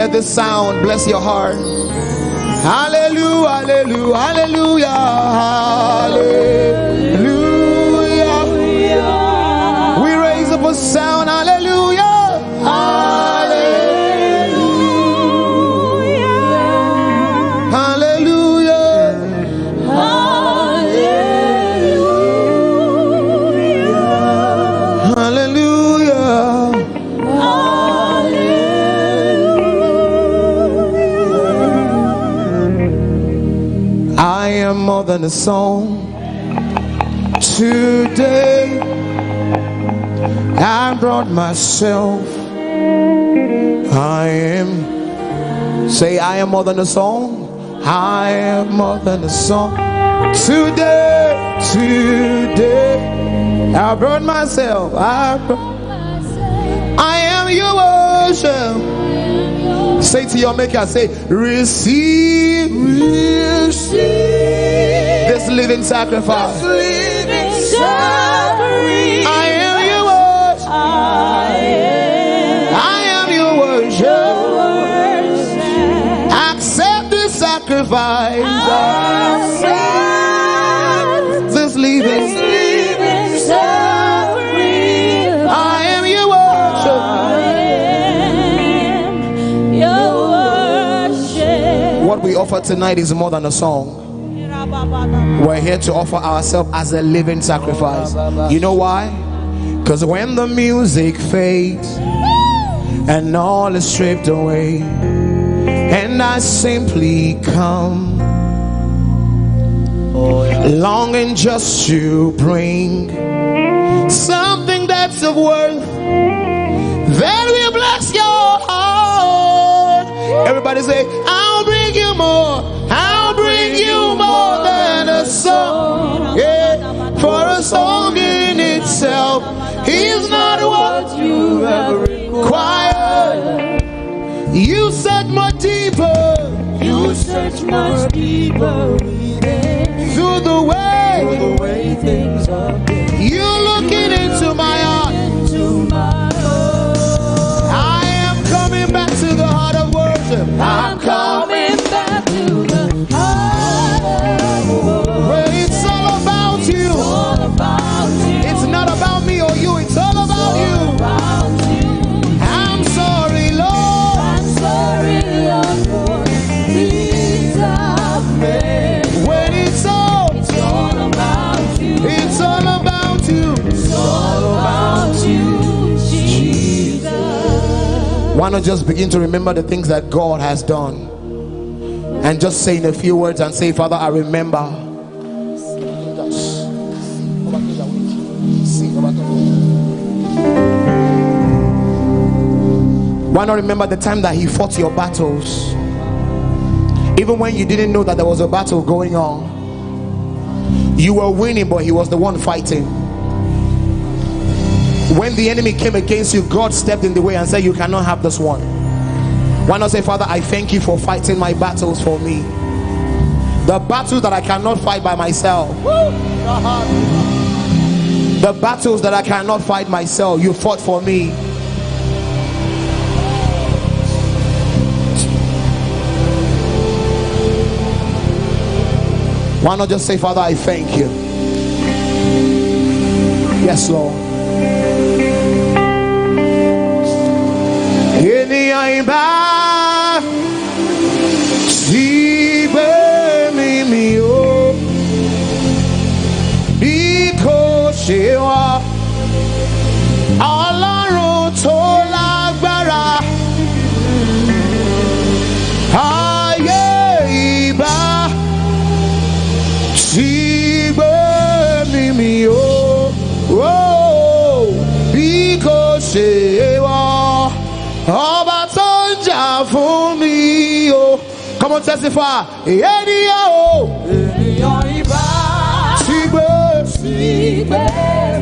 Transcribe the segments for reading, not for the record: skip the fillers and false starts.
Let the sound bless your heart. Hallelujah, hallelujah, hallelujah, hallelujah. We raise up a sound, hallelujah, hallelujah, hallelujah, hallelujah, hallelujah. I am more than a song. Today I brought myself. I am. Say, I am more than a song. I am more than a song. Today I brought myself. I am your worship. Say to your maker, say, receive this living sacrifice. I am your worship. I am your worship. Accept this sacrifice. Accept this living sacrifice. I am your worship. What we offer tonight is more than a song. We're here to offer ourselves as a living sacrifice. You know why? Because when the music fades and all is stripped away, and I simply come longing just to bring something that's of worth, then we bless your heart. Everybody say, I'll bring you more. I'll bring you more than a song. Yeah, for a song in itself is not what you have required. You search much deeper. You search much deeper within. Through the way things are. You looking into my heart. I am coming back to the heart of worship. I'm coming back to the heart of worship. Where it's all about you. It's all about you. It's not about me or you. It's all about you. I'm sorry, Lord. I'm sorry, Lord, for the things I've made. When it's all about you. It's all about you. It's all about you, Jesus. Why not just begin to remember the things that God has done? And just say in a few words and say, Father, I remember. Why not remember the time that he fought your battles? Even when you didn't know that there was a battle going on. You were winning, but he was the one fighting. When the enemy came against you, God stepped in the way and said, you cannot have this one. Why not say, Father, I thank you for fighting my battles for me. The battles that I cannot fight by myself. The battles that I cannot fight myself, you fought for me. Why not just say, Father, I thank you. Yes, Lord. Ọlọ́run tó lágbára, ayé ìbá tí gbé mi o, bí kò ṣe wọ́, ọba tó ń jà fún mi o. Come on, testify. Ènìyàn o, ènìyàn ìbá tí gbé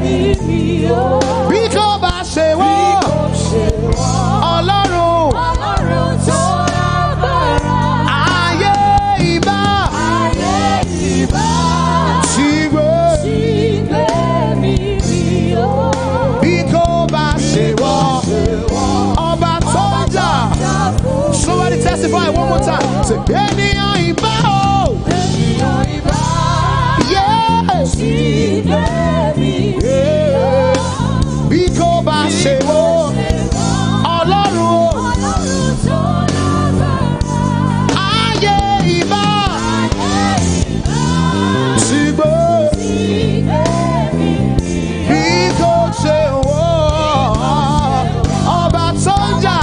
mi o. Bí kò bá ṣe wọ́, Ọlọ́run tó lágbára, ayé ìbá tí gbé mi o. Bí kò bá ṣe wọ́, ọba tó jà. So Testify one more time. Say, Eniyan iba o. Yes. Bí kò bá ṣe wò, Ọlọ́run o. Ayé ìbá. Sígbó. Bí kò ṣe wò, ọba tó jà.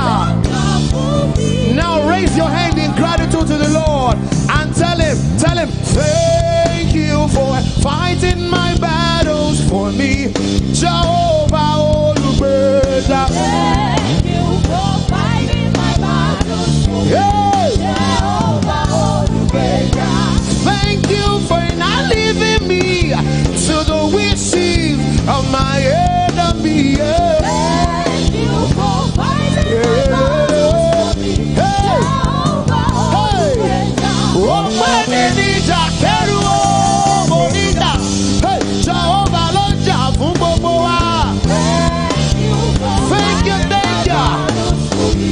Now raise your hand in gratitude to the Lord and tell him, thank you for fighting my battles for me. Jehovah Olugbeja. Thank you for fighting my battles for me. Jehovah Olugbeja. Thank you for not leaving me to the wishes of my enemy. Thank you for fighting my battles for me. Jehovah Olugbeja. Oh, my ninja, Keru, oh, Bonita. Hey, Jehovah Lonja, Fumboa. Thank you for Thank you.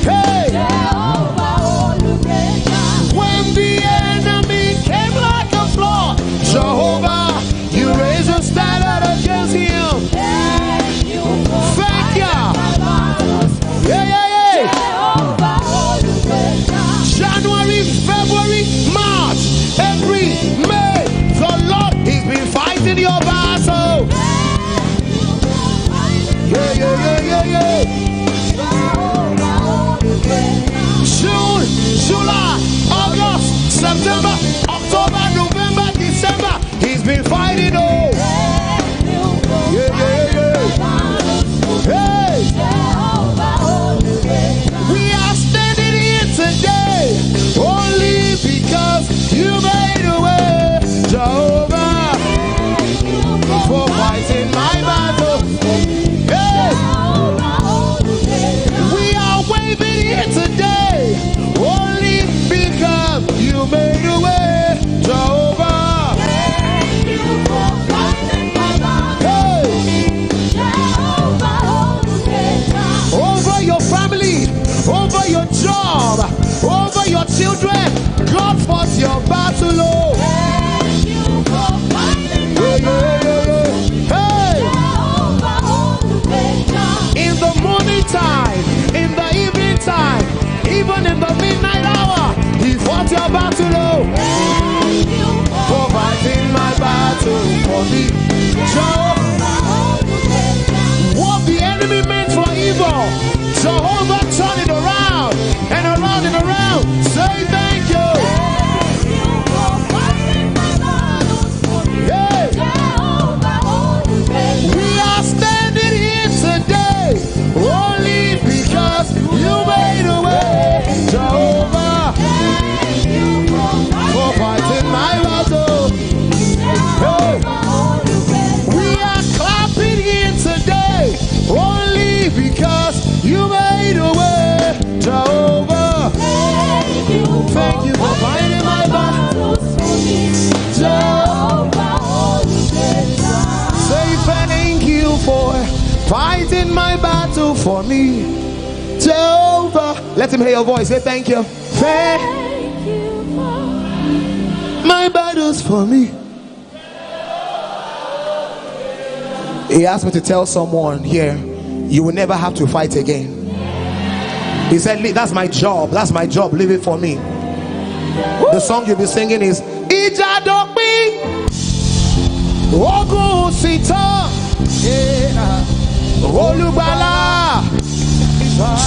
Hey, Jehovah Olugbeja. when the enemy came like a flood, Jehovah, you raised a standard against him. Thank you for Thank you. my battles for me. Yeah. Jehovah Olugbeja. January, February, March, April, May, the Lord, he's been fighting your battle. Thank you for fighting my Yeah. Jehovah Olugbeja. June, July, August, September, October, November, December, he's been fighting. Oh, Thank you for yeah. my battles for me. Hey, Jehovah Olugbeja. we are standing here today only because you made a way, Jehovah, Thank you for fighting my battle. Hey, Jehovah Olugbeja. we are waving here today only because you made a way, Jehovah. Thank you for fighting my battles. Hey, Jehovah Olugbeja. over your family, over your job, over your children, God fought your battle. Oh, Thank you for fighting my battles. Hey, Jehovah Olugbeja. in the morning time, in the evening time, even in the midnight hour, he fought your battle. Oh, Thank you for fighting my battle for me. Jehovah, what the enemy meant for evil, Jehovah turn it around and around and around. Say thank you. Thank you for fighting my battles for me. Hey, Jehovah Olugbeja. we are standing here today only because you made a way, Jehovah, Thank you for fighting my battle. Jehovah Olugbeja. We are clapping here today only because you made a way, Jehovah. Thank you for fighting my battle. battles for me. Jehovah Olugbeja. Say thank you for fighting my battle for me, Jehovah. Let him hear your voice. Say thank you. Thank Thank you for my battles for me. He asked me to tell someone here, you will never have to fight again. He said, that's my job. That's my job. Leave it for me. The song you'll be singing is Ija Dokpi Ogun Sita Olubala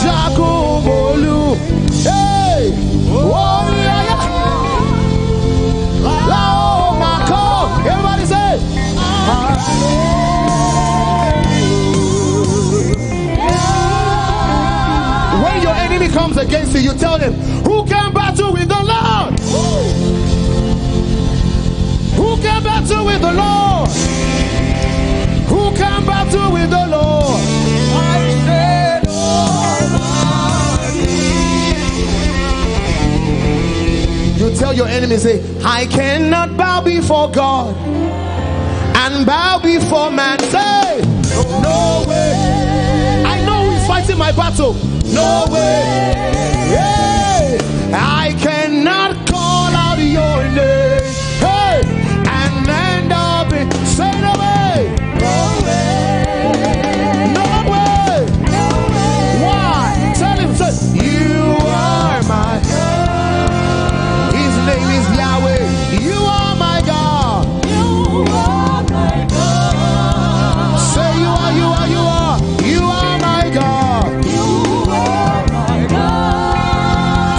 Jagun Molu. Hey, Warrior Lao Mako. Everybody say when your enemy comes against you, you tell them, who can battle with the Lord? Who can battle with the Lord? Who can battle with the Lord? I said, you tell your enemy, say, I cannot bow before God and bow before man. Say, no way. I know who's fighting my battle. No way. Yeah.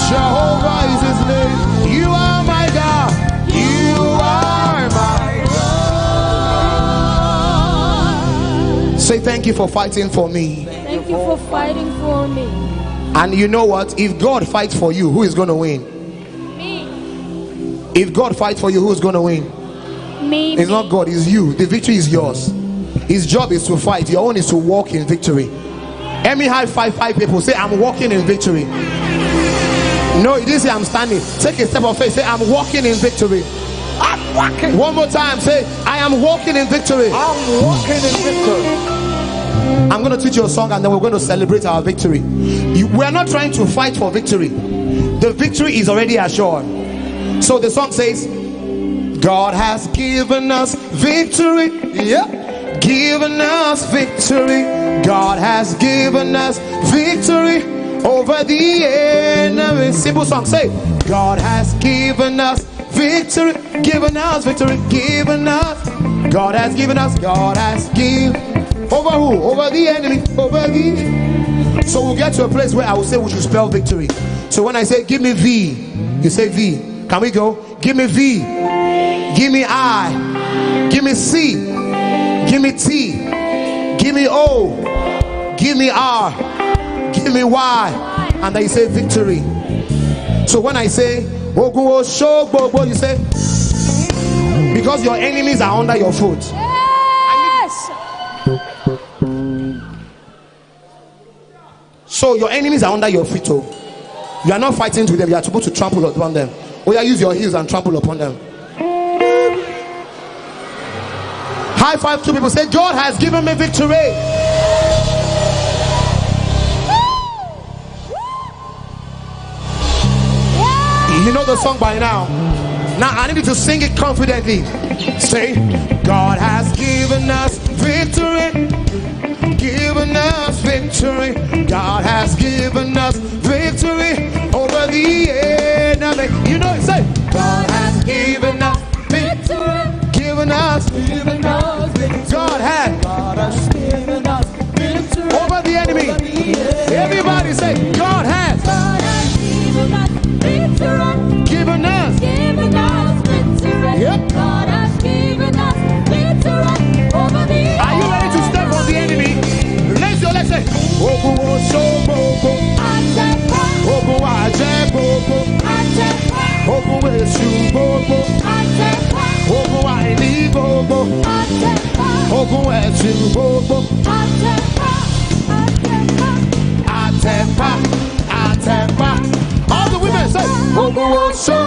Jehovah is his name. You are my God. You are my God. Say thank you for fighting for me. Thank you for fighting for me. And you know what? If God fights for you, who is going to win? Me. If God fights for you, who is going to win? Me. It's not God, it's you. The victory is yours. His job is to fight. Your own is to walk in victory. Let me high five 5 people. Say, I'm walking in victory. No, you didn't say I'm standing. Take a step of faith. Say, I'm walking in victory. I'm walking. One more time. Say, I am walking in victory. I'm walking in victory. I'm going to teach you a song and then we're going to celebrate our victory. We are not trying to fight for victory. The victory is already assured. So the song says, God has given us victory. Yeah. Given us victory. God has given us victory over the enemy. Simple song. Say, God has given us victory. Given us victory. Given us. God has given us. God has given. Over who? Over the enemy. Over the. So we'll get to a place where I will say we should spell victory. So when I say give me V, you say V. Can we go? Give me V. Give me I. Give me C. Give me T. Give me O. Give me R. Give me Y. And then you say victory. So when I say Ogun Osho Bobo, you say because your enemies are under your foot. Yes. So your enemies are under your feet. Oh, you are not fighting with them. You are supposed to trample upon them. Oh yeah, use your heels and trample upon them. High five 2 people. Say, God has given me victory. You know the song by now. Now I need you to sing it confidently. Say, God has given us victory. Given us victory. God has given us victory over the enemy. You know it. Say, God has given us victory. Given us victory. God has given us victory over the enemy. Everybody say, God has given us victory. Given us victory. Yep. God has given us victory over the. Are you ready to step on the enemy? Raise your legs. Say, Ogun Osho Bobo. Ogun Aje Bobo. Ogun Esu Bobo. Ogun Aini Bobo. Ogun Esu Bobo. Atepa. Atepa. All the women say, Ogun Osho.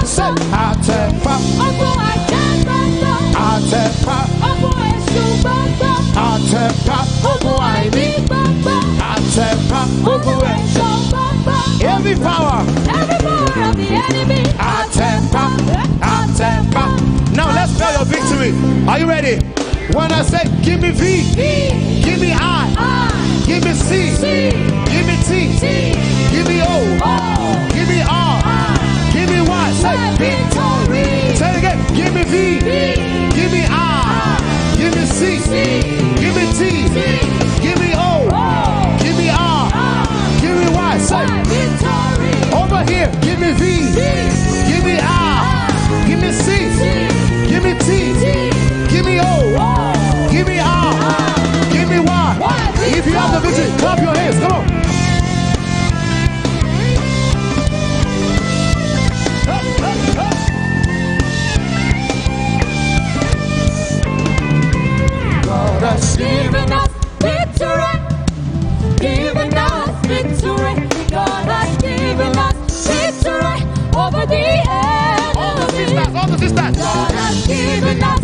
Say, Atepa. Atepa. Atepa. Ogun Aini. Atepa. Ogun Esu. Every power of the enemy. Atepa. Atepa. Now let's spell your victory. Are you ready? When I say give me V, give me I, give me C, give me T, give me O, give me R, give me Y. Say victory. Say it again. Give me V, give me I, give me C, give me T, give me O, give me R, give me Y. Say Victory. over here. Give me V, give me I, give me C, give me T, give me O, give me R, give me Y. If you have the victory, clap your hands. Come on. God has Given us victory. Given us victory. God has given us victory over the enemy. all the sisters. God has given us